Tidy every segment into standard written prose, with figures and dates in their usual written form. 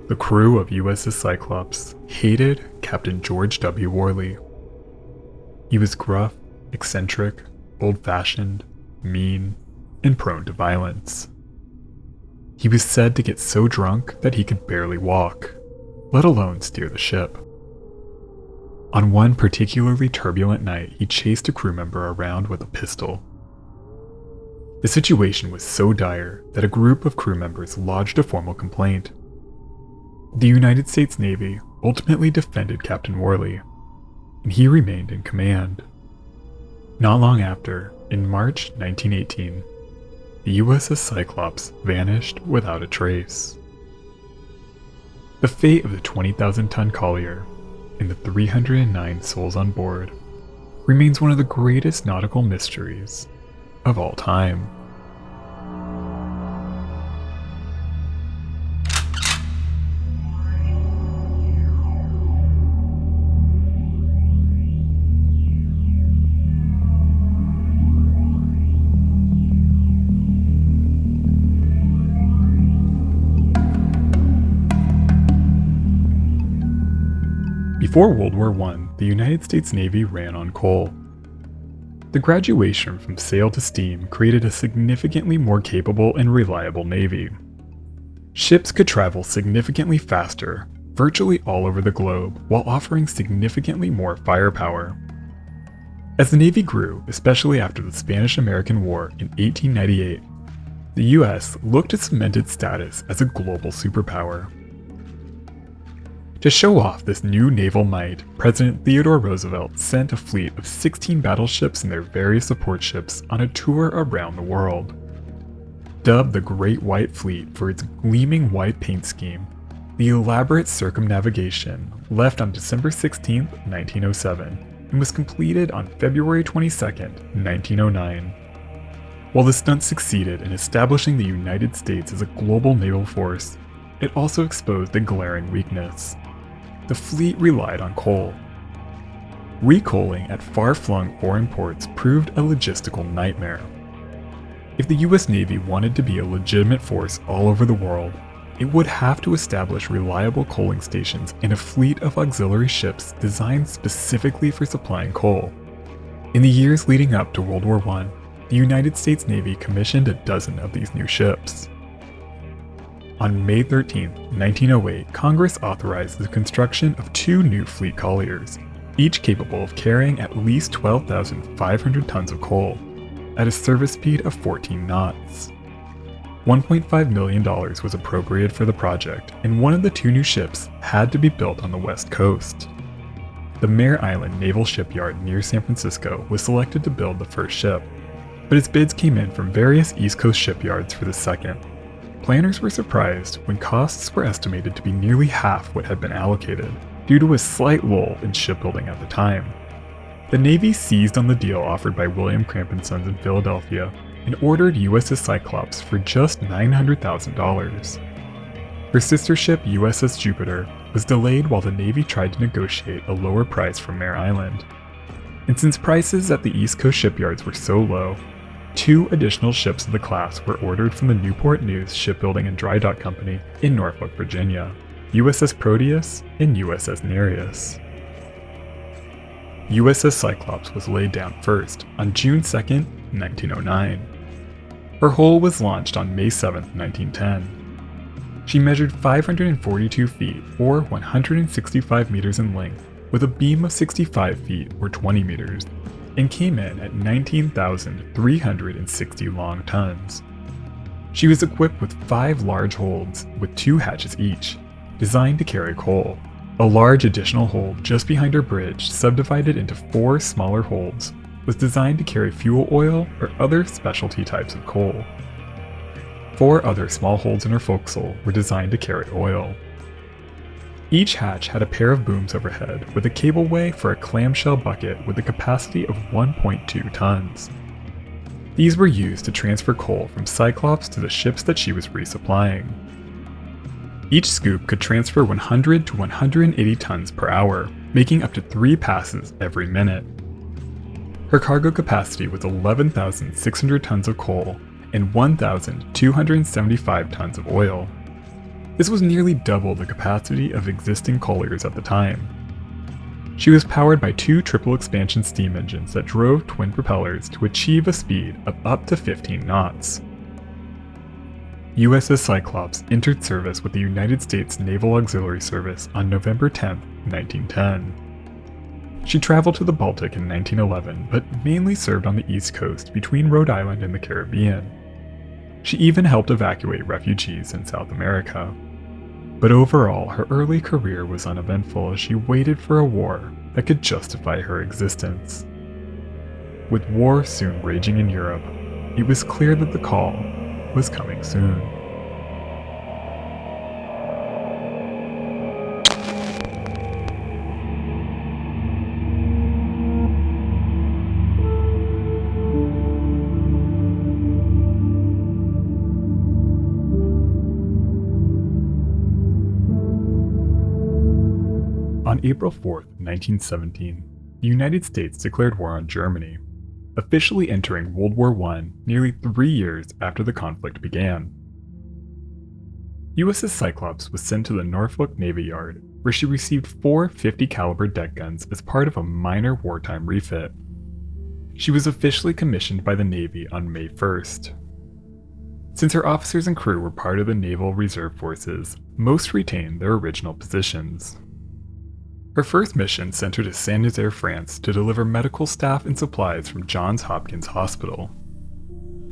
The crew of USS Cyclops hated Captain George W. Worley. He was gruff, eccentric, old-fashioned, mean, and prone to violence. He was said to get so drunk that he could barely walk, let alone steer the ship. On one particularly turbulent night, he chased a crew member around with a pistol. The situation was so dire that a group of crew members lodged a formal complaint. The United States Navy ultimately defended Captain Worley, and he remained in command. Not long after, in March 1918, the USS Cyclops vanished without a trace. The fate of the 20,000-ton collier and the 309 souls on board remains one of the greatest nautical mysteries of all time. Before World War I, the United States Navy ran on coal. The graduation from sail to steam created a significantly more capable and reliable Navy. Ships could travel significantly faster, virtually all over the globe, while offering significantly more firepower. As the Navy grew, especially after the Spanish-American War in 1898, the US looked to cement its status as a global superpower. To show off this new naval might, President Theodore Roosevelt sent a fleet of 16 battleships and their various support ships on a tour around the world. Dubbed the Great White Fleet for its gleaming white paint scheme, the elaborate circumnavigation left on December 16, 1907, and was completed on February 22, 1909. While the stunt succeeded in establishing the United States as a global naval force, it also exposed a glaring weakness. The fleet relied on coal. Recoaling at far-flung foreign ports proved a logistical nightmare. If the US Navy wanted to be a legitimate force all over the world, it would have to establish reliable coaling stations and a fleet of auxiliary ships designed specifically for supplying coal. In the years leading up to World War I, the United States Navy commissioned a dozen of these new ships. On May 13, 1908, Congress authorized the construction of 2 new fleet colliers, each capable of carrying at least 12,500 tons of coal, at a service speed of 14 knots. $1.5 million was appropriated for the project, and one of the 2 new ships had to be built on the west coast. The Mare Island Naval Shipyard near San Francisco was selected to build the first ship, but its bids came in from various East Coast shipyards for the second. Planners were surprised when costs were estimated to be nearly half what had been allocated, due to a slight lull in shipbuilding at the time. The Navy seized on the deal offered by William Cramp & Sons in Philadelphia and ordered USS Cyclops for just $900,000. Her sister ship USS Jupiter was delayed while the Navy tried to negotiate a lower price from Mare Island. And since prices at the East Coast shipyards were so low, 2 additional ships of the class were ordered from the Newport News Shipbuilding and Dry Dock Company in Norfolk, Virginia, USS Proteus and USS Nereus. USS Cyclops was laid down first on June 2, 1909. Her hull was launched on May 7, 1910. She measured 542 feet or 165 meters in length with a beam of 65 feet or 20 meters, and came in at 19,360 long tons. She was equipped with 5 large holds with 2 hatches each, designed to carry coal. A large additional hold just behind her bridge, subdivided into 4 smaller holds, was designed to carry fuel oil or other specialty types of coal. 4 other small holds in her forecastle were designed to carry oil. Each hatch had a pair of booms overhead with a cableway for a clamshell bucket with a capacity of 1.2 tons. These were used to transfer coal from Cyclops to the ships that she was resupplying. Each scoop could transfer 100 to 180 tons per hour, making up to 3 passes every minute. Her cargo capacity was 11,600 tons of coal and 1,275 tons of oil. This was nearly double the capacity of existing colliers at the time. She was powered by 2 triple expansion steam engines that drove twin propellers to achieve a speed of up to 15 knots. USS Cyclops entered service with the United States Naval Auxiliary Service on November 10, 1910. She traveled to the Baltic in 1911, but mainly served on the East Coast between Rhode Island and the Caribbean. She even helped evacuate refugees in South America. But overall, her early career was uneventful as she waited for a war that could justify her existence. With war soon raging in Europe, it was clear that the call was coming soon. On April 4, 1917, the United States declared war on Germany, officially entering World War I nearly 3 years after the conflict began. USS Cyclops was sent to the Norfolk Navy Yard, where she received 4 50 caliber deck guns as part of a minor wartime refit. She was officially commissioned by the Navy on May 1st. Since her officers and crew were part of the Naval Reserve Forces, most retained their original positions. Her first mission sent her to Saint-Nazaire, France to deliver medical staff and supplies from Johns Hopkins Hospital.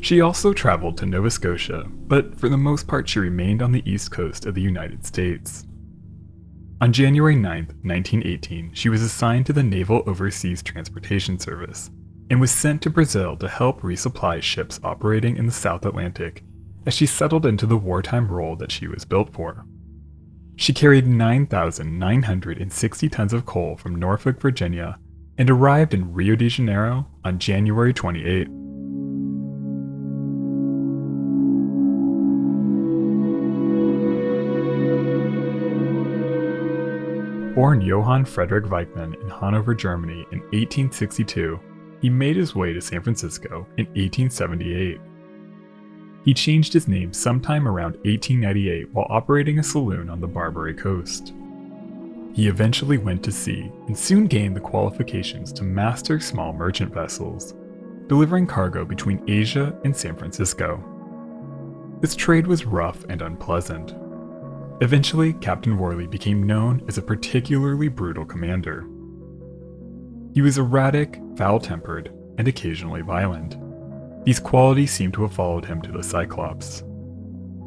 She also traveled to Nova Scotia, but for the most part she remained on the east coast of the United States. On January 9, 1918, she was assigned to the Naval Overseas Transportation Service and was sent to Brazil to help resupply ships operating in the South Atlantic as she settled into the wartime role that she was built for. She carried 9,960 tons of coal from Norfolk, Virginia, and arrived in Rio de Janeiro on January 28. Born Johann Friedrich Weichmann in Hanover, Germany in 1862, he made his way to San Francisco in 1878. He changed his name sometime around 1898 while operating a saloon on the Barbary Coast. He eventually went to sea and soon gained the qualifications to master small merchant vessels, delivering cargo between Asia and San Francisco. This trade was rough and unpleasant. Eventually, Captain Worley became known as a particularly brutal commander. He was erratic, foul-tempered, and occasionally violent. These qualities seem to have followed him to the Cyclops.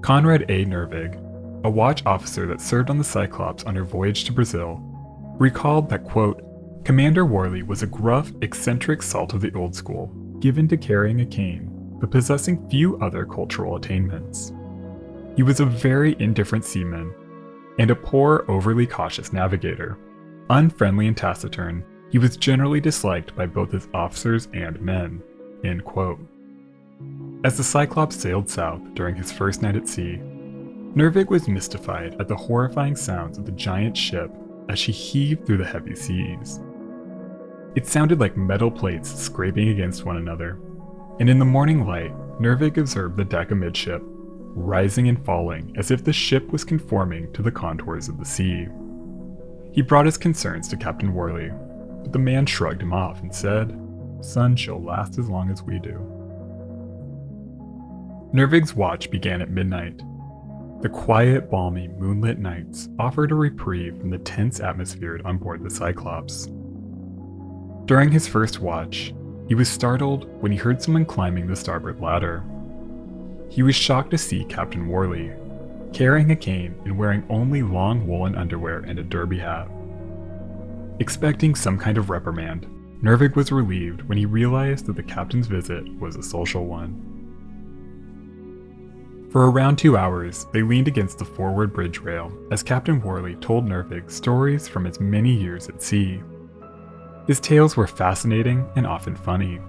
Conrad A. Nervig, a watch officer that served on the Cyclops on her voyage to Brazil, recalled that, quote, Commander Worley was a gruff, eccentric salt of the old school, given to carrying a cane, but possessing few other cultural attainments. He was a very indifferent seaman, and a poor, overly cautious navigator. Unfriendly and taciturn, he was generally disliked by both his officers and men, end quote. As the Cyclops sailed south during his first night at sea, Nervig was mystified at the horrifying sounds of the giant ship as she heaved through the heavy seas. It sounded like metal plates scraping against one another, and in the morning light, Nervig observed the deck amidship, rising and falling as if the ship was conforming to the contours of the sea. He brought his concerns to Captain Worley, but the man shrugged him off and said, "Sun shall last as long as we do." Nervig's watch began at midnight. The quiet, balmy, moonlit nights offered a reprieve from the tense atmosphere on board the Cyclops. During his first watch, he was startled when he heard someone climbing the starboard ladder. He was shocked to see Captain Worley, carrying a cane and wearing only long woolen underwear and a derby hat. Expecting some kind of reprimand, Nervig was relieved when he realized that the captain's visit was a social one. For around 2 hours, they leaned against the forward bridge rail as Captain Worley told Nervig stories from his many years at sea. His tales were fascinating and often funny.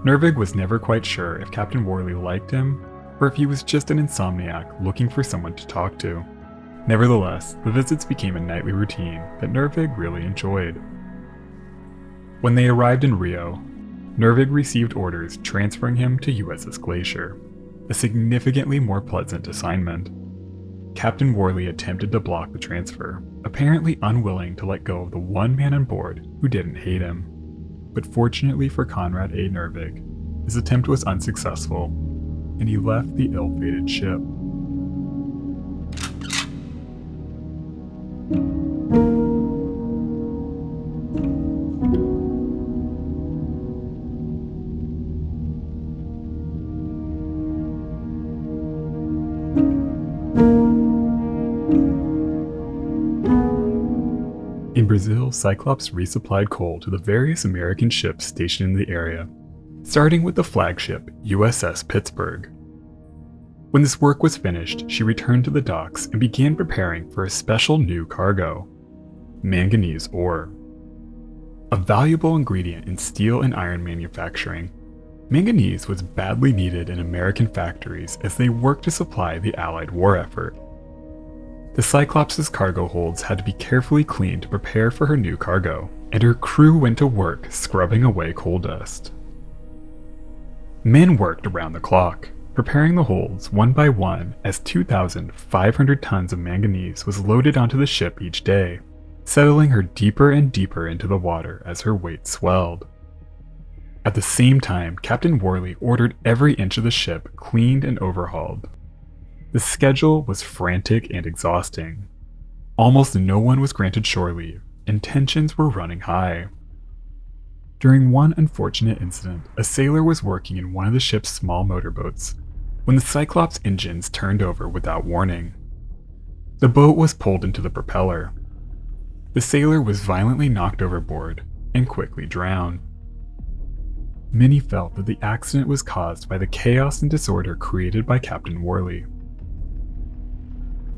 Nervig was never quite sure if Captain Worley liked him or if he was just an insomniac looking for someone to talk to. Nevertheless, the visits became a nightly routine that Nervig really enjoyed. When they arrived in Rio, Nervig received orders transferring him to USS Glacier, a significantly more pleasant assignment. Captain Worley attempted to block the transfer, apparently unwilling to let go of the one man on board who didn't hate him. But fortunately for Conrad A. Nervig, his attempt was unsuccessful, and he left the ill-fated ship. In Brazil, Cyclops resupplied coal to the various American ships stationed in the area, starting with the flagship USS Pittsburgh. When this work was finished, she returned to the docks and began preparing for a special new cargo: manganese ore. A valuable ingredient in steel and iron manufacturing, manganese was badly needed in American factories as they worked to supply the Allied war effort. The Cyclops' cargo holds had to be carefully cleaned to prepare for her new cargo, and her crew went to work scrubbing away coal dust. Men worked around the clock, preparing the holds one by one as 2,500 tons of manganese was loaded onto the ship each day, settling her deeper and deeper into the water as her weight swelled. At the same time, Captain Worley ordered every inch of the ship cleaned and overhauled. The schedule was frantic and exhausting. Almost no one was granted shore leave, and tensions were running high. During one unfortunate incident, a sailor was working in one of the ship's small motorboats when the Cyclops engines turned over without warning. The boat was pulled into the propeller. The sailor was violently knocked overboard and quickly drowned. Many felt that the accident was caused by the chaos and disorder created by Captain Worley.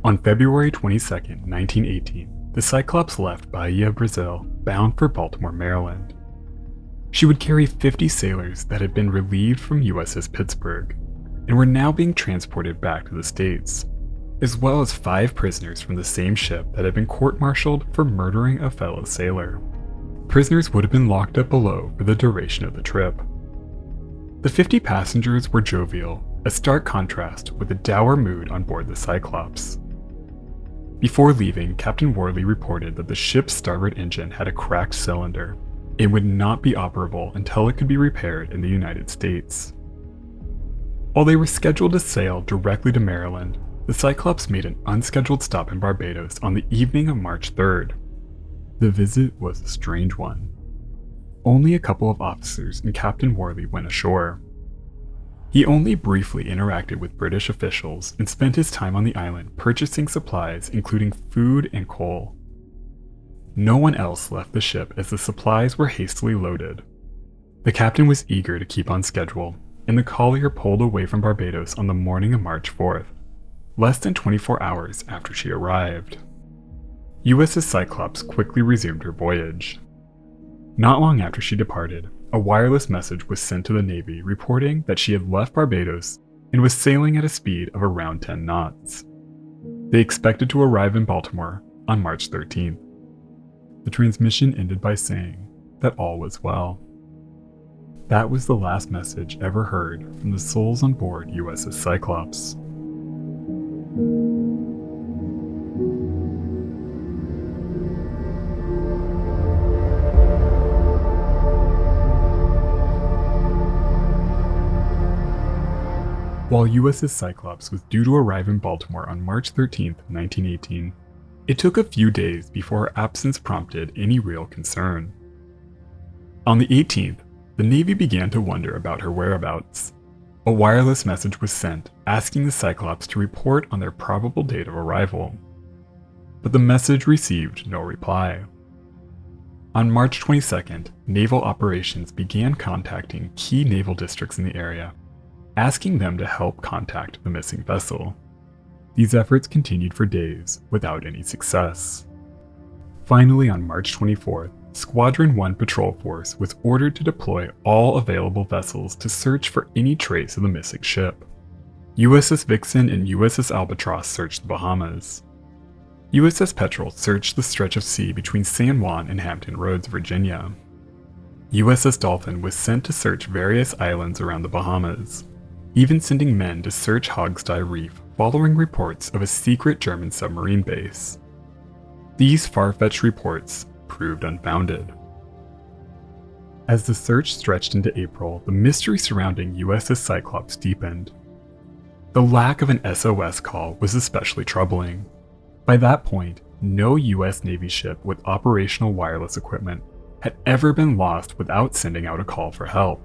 On February 22, 1918, the Cyclops left Bahia, Brazil, bound for Baltimore, Maryland. She would carry 50 sailors that had been relieved from USS Pittsburgh and were now being transported back to the States, as well as 5 prisoners from the same ship that had been court-martialed for murdering a fellow sailor. Prisoners would have been locked up below for the duration of the trip. The 50 passengers were jovial, a stark contrast with the dour mood on board the Cyclops. Before leaving, Captain Worley reported that the ship's starboard engine had a cracked cylinder and would not be operable until it could be repaired in the United States. While they were scheduled to sail directly to Maryland, the Cyclops made an unscheduled stop in Barbados on the evening of March 3rd. The visit was a strange one. Only a couple of officers and Captain Worley went ashore. He only briefly interacted with British officials and spent his time on the island purchasing supplies including food and coal. No one else left the ship as the supplies were hastily loaded. The captain was eager to keep on schedule, and the collier pulled away from Barbados on the morning of March 4th, less than 24 hours after she arrived. USS Cyclops quickly resumed her voyage. Not long after she departed, a wireless message was sent to the Navy reporting that she had left Barbados and was sailing at a speed of around 10 knots. They expected to arrive in Baltimore on March 13th. The transmission ended by saying that all was well. That was the last message ever heard from the souls on board USS Cyclops. While USS Cyclops was due to arrive in Baltimore on March 13, 1918, it took a few days before her absence prompted any real concern. On the 18th, the Navy began to wonder about her whereabouts. A wireless message was sent asking the Cyclops to report on their probable date of arrival. But the message received no reply. On March 22nd, naval operations began contacting key naval districts in the area, asking them to help contact the missing vessel. These efforts continued for days without any success. Finally, on March 24th, Squadron 1 Patrol Force was ordered to deploy all available vessels to search for any trace of the missing ship. USS Vixen and USS Albatross searched the Bahamas. USS Petrel searched the stretch of sea between San Juan and Hampton Roads, Virginia. USS Dolphin was sent to search various islands around the Bahamas, even sending men to search Hogstye Reef, following reports of a secret German submarine base. These far-fetched reports proved unfounded. As the search stretched into April, the mystery surrounding USS Cyclops deepened. The lack of an SOS call was especially troubling. By that point, no US Navy ship with operational wireless equipment had ever been lost without sending out a call for help.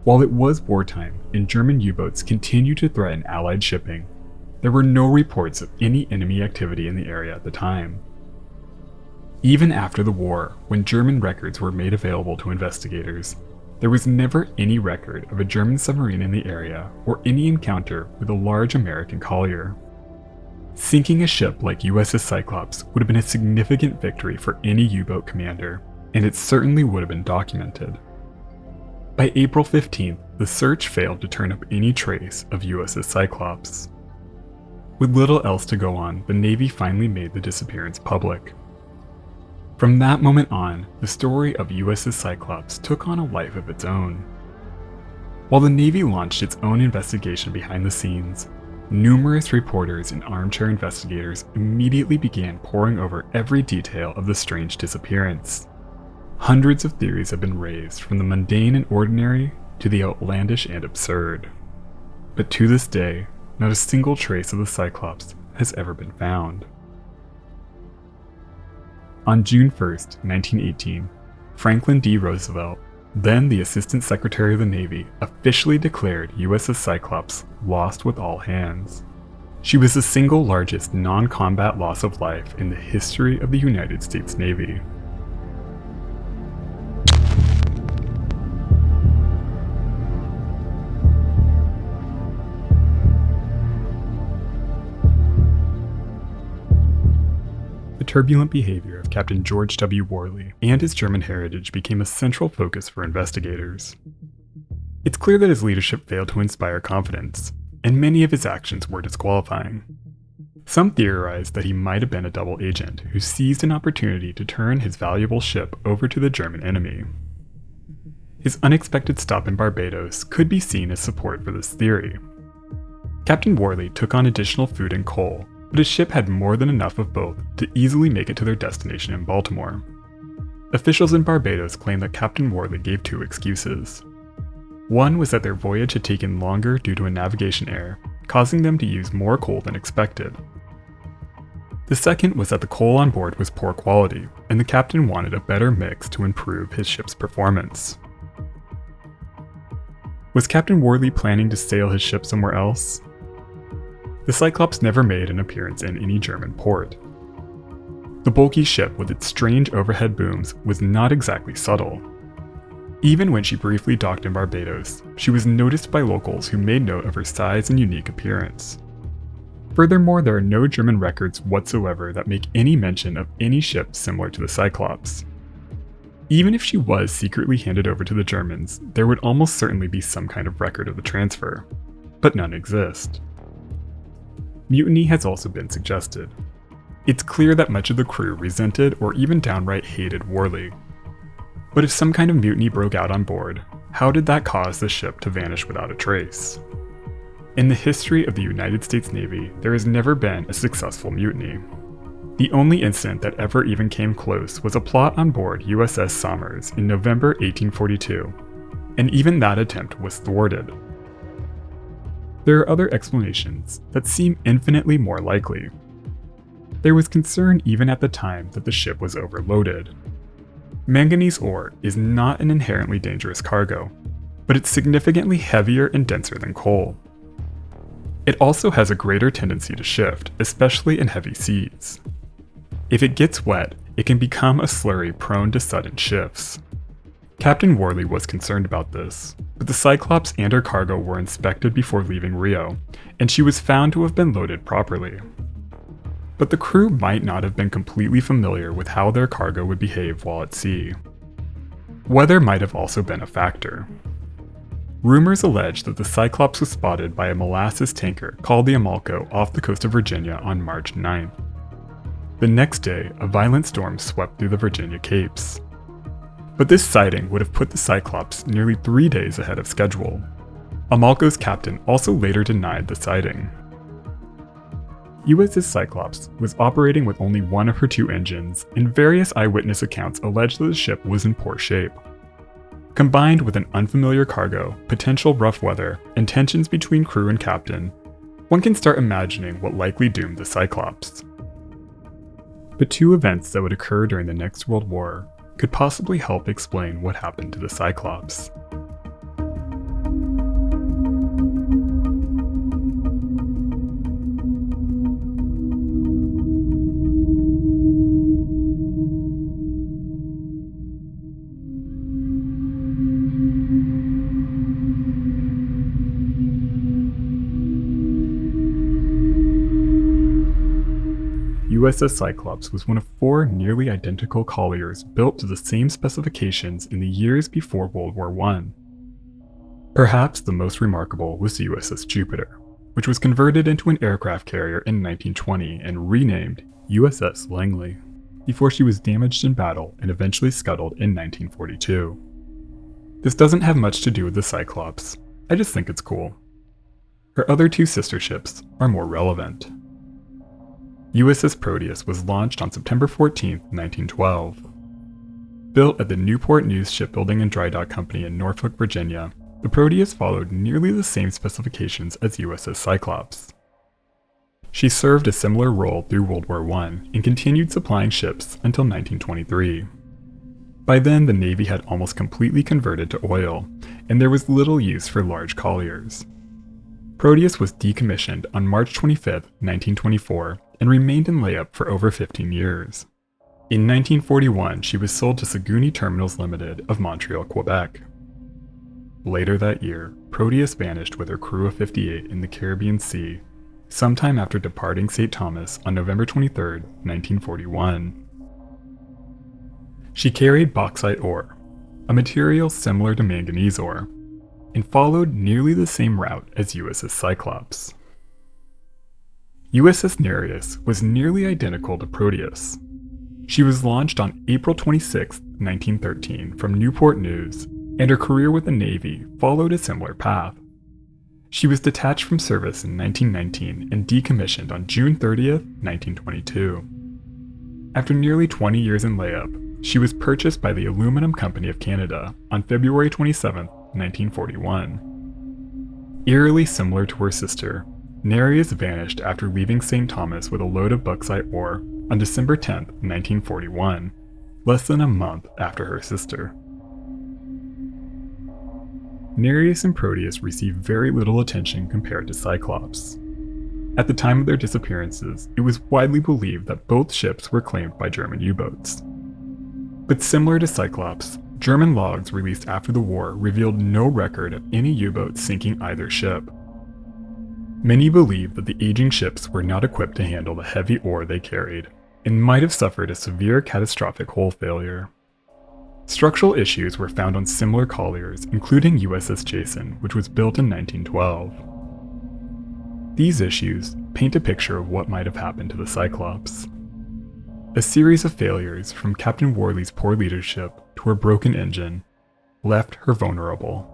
While it was wartime and German U-boats continued to threaten Allied shipping, there were no reports of any enemy activity in the area at the time. Even after the war, when German records were made available to investigators, there was never any record of a German submarine in the area or any encounter with a large American collier. Sinking a ship like USS Cyclops would have been a significant victory for any U-boat commander, and it certainly would have been documented. By April 15th, the search failed to turn up any trace of USS Cyclops. With little else to go on, the Navy finally made the disappearance public. From that moment on, the story of USS Cyclops took on a life of its own. While the Navy launched its own investigation behind the scenes, numerous reporters and armchair investigators immediately began poring over every detail of the strange disappearance. Hundreds of theories have been raised, from the mundane and ordinary to the outlandish and absurd. But to this day, not a single trace of the Cyclops has ever been found. On June 1st, 1918, Franklin D. Roosevelt, then the Assistant Secretary of the Navy, officially declared USS Cyclops lost with all hands. She was the single largest non-combat loss of life in the history of the United States Navy. The turbulent behavior of Captain George W. Worley and his German heritage became a central focus for investigators. It's clear that his leadership failed to inspire confidence, and many of his actions were disqualifying. Some theorized that he might have been a double agent who seized an opportunity to turn his valuable ship over to the German enemy. His unexpected stop in Barbados could be seen as support for this theory. Captain Worley took on additional food and coal, but his ship had more than enough of both to easily make it to their destination in Baltimore. Officials in Barbados claimed that Captain Worley gave two excuses. One was that their voyage had taken longer due to a navigation error, causing them to use more coal than expected. The second was that the coal on board was poor quality, and the captain wanted a better mix to improve his ship's performance. Was Captain Worley planning to sail his ship somewhere else? The Cyclops never made an appearance in any German port. The bulky ship with its strange overhead booms was not exactly subtle. Even when she briefly docked in Barbados, she was noticed by locals who made note of her size and unique appearance. Furthermore, there are no German records whatsoever that make any mention of any ship similar to the Cyclops. Even if she was secretly handed over to the Germans, there would almost certainly be some kind of record of the transfer, but none exist. Mutiny has also been suggested. It's clear that much of the crew resented or even downright hated Worley. But if some kind of mutiny broke out on board, how did that cause the ship to vanish without a trace? In the history of the United States Navy, there has never been a successful mutiny. The only incident that ever even came close was a plot on board USS Somers in November 1842, and even that attempt was thwarted. There are other explanations that seem infinitely more likely. There was concern even at the time that the ship was overloaded. Manganese ore is not an inherently dangerous cargo, but it's significantly heavier and denser than coal. It also has a greater tendency to shift, especially in heavy seas. If it gets wet, it can become a slurry prone to sudden shifts. Captain Worley was concerned about this, but the Cyclops and her cargo were inspected before leaving Rio, and she was found to have been loaded properly. But the crew might not have been completely familiar with how their cargo would behave while at sea. Weather might have also been a factor. Rumors allege that the Cyclops was spotted by a molasses tanker called the Amalco off the coast of Virginia on March 9th. The next day, a violent storm swept through the Virginia Capes. But this sighting would have put the Cyclops nearly 3 days ahead of schedule. Amalco's captain also later denied the sighting. USS Cyclops was operating with only one of her two engines, and various eyewitness accounts allege that the ship was in poor shape. Combined with an unfamiliar cargo, potential rough weather, and tensions between crew and captain, one can start imagining what likely doomed the Cyclops. But two events that would occur during the next World War could possibly help explain what happened to the Cyclops. USS Cyclops was one of four nearly identical colliers built to the same specifications in the years before World War I. Perhaps the most remarkable was the USS Jupiter, which was converted into an aircraft carrier in 1920 and renamed USS Langley, before she was damaged in battle and eventually scuttled in 1942. This doesn't have much to do with the Cyclops, I just think it's cool. Her other two sister ships are more relevant. USS Proteus was launched on September 14, 1912. Built at the Newport News Shipbuilding and Dry Dock Company in Norfolk, Virginia, the Proteus followed nearly the same specifications as USS Cyclops. She served a similar role through World War I and continued supplying ships until 1923. By then, the Navy had almost completely converted to oil, and there was little use for large colliers. Proteus was decommissioned on March 25, 1924, and remained in layup for over 15 years. In 1941, she was sold to Saguenay Terminals Limited of Montreal, Quebec. Later that year, Proteus vanished with her crew of 58 in the Caribbean Sea, sometime after departing St. Thomas on November 23, 1941. She carried bauxite ore, a material similar to manganese ore, and followed nearly the same route as USS Cyclops. USS Nereus was nearly identical to Proteus. She was launched on April 26, 1913 from Newport News, and her career with the Navy followed a similar path. She was detached from service in 1919 and decommissioned on June 30, 1922. After nearly 20 years in layup, she was purchased by the Aluminum Company of Canada on February 27, 1941. Eerily similar to her sister, Nereus vanished after leaving St. Thomas with a load of bauxite ore on December 10, 1941, less than a month after her sister. Nereus and Proteus received very little attention compared to Cyclops. At the time of their disappearances, it was widely believed that both ships were claimed by German U-boats. But similar to Cyclops, German logs released after the war revealed no record of any U-boat sinking either ship. Many believe that the aging ships were not equipped to handle the heavy ore they carried, and might have suffered a severe catastrophic hull failure. Structural issues were found on similar colliers, including USS Jason, which was built in 1912. These issues paint a picture of what might have happened to the Cyclops. A series of failures, from Captain Worley's poor leadership to her broken engine, left her vulnerable.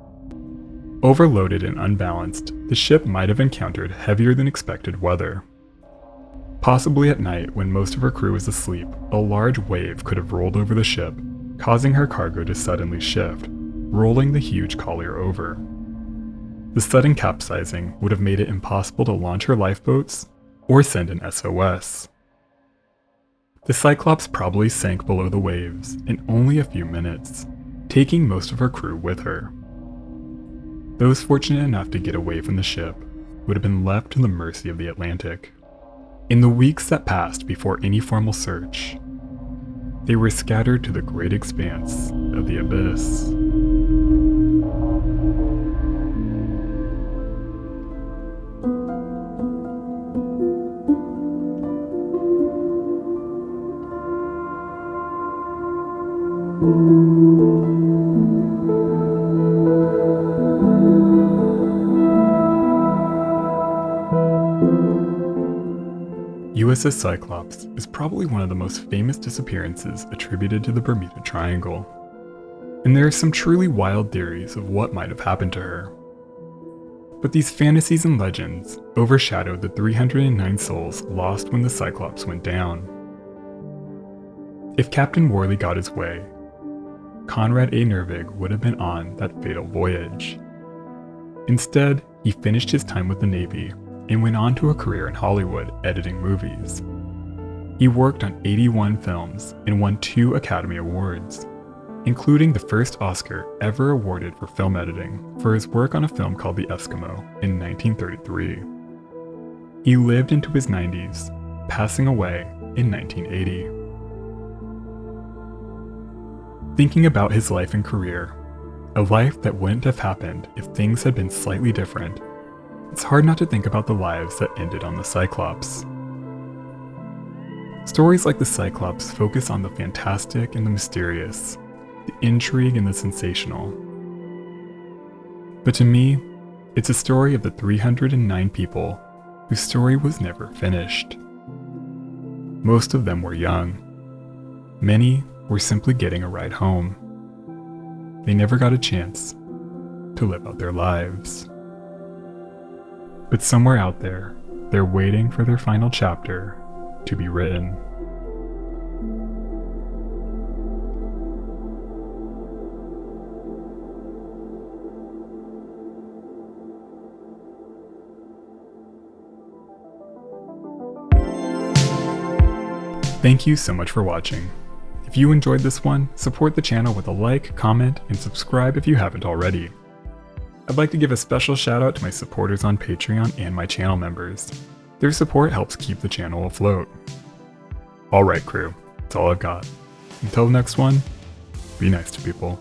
Overloaded and unbalanced, the ship might have encountered heavier than expected weather. Possibly at night, when most of her crew was asleep, a large wave could have rolled over the ship, causing her cargo to suddenly shift, rolling the huge collier over. The sudden capsizing would have made it impossible to launch her lifeboats or send an SOS. The Cyclops probably sank below the waves in only a few minutes, taking most of her crew with her. Those fortunate enough to get away from the ship would have been left to the mercy of the Atlantic. In the weeks that passed before any formal search, they were scattered to the great expanse of the abyss. USS Cyclops is probably one of the most famous disappearances attributed to the Bermuda Triangle, and there are some truly wild theories of what might have happened to her. But these fantasies and legends overshadowed the 309 souls lost when the Cyclops went down. If Captain Worley got his way, Conrad A. Nervig would have been on that fatal voyage. Instead, he finished his time with the Navy and went on to a career in Hollywood editing movies. He worked on 81 films and won 2 Academy Awards, including the first Oscar ever awarded for film editing for his work on a film called The Eskimo in 1933. He lived into his 90s, passing away in 1980. Thinking about his life and career, a life that wouldn't have happened if things had been slightly different, it's hard not to think about the lives that ended on the Cyclops. Stories like the Cyclops focus on the fantastic and the mysterious, the intrigue and the sensational. But to me, it's a story of the 309 people whose story was never finished. Most of them were young. Many were simply getting a ride home. They never got a chance to live out their lives. But somewhere out there, they're waiting for their final chapter to be written. Thank you so much for watching. If you enjoyed this one, support the channel with a like, comment, and subscribe if you haven't already. I'd like to give a special shout out to my supporters on Patreon and my channel members. Their support helps keep the channel afloat. Alright crew, that's all I've got. Until the next one, be nice to people.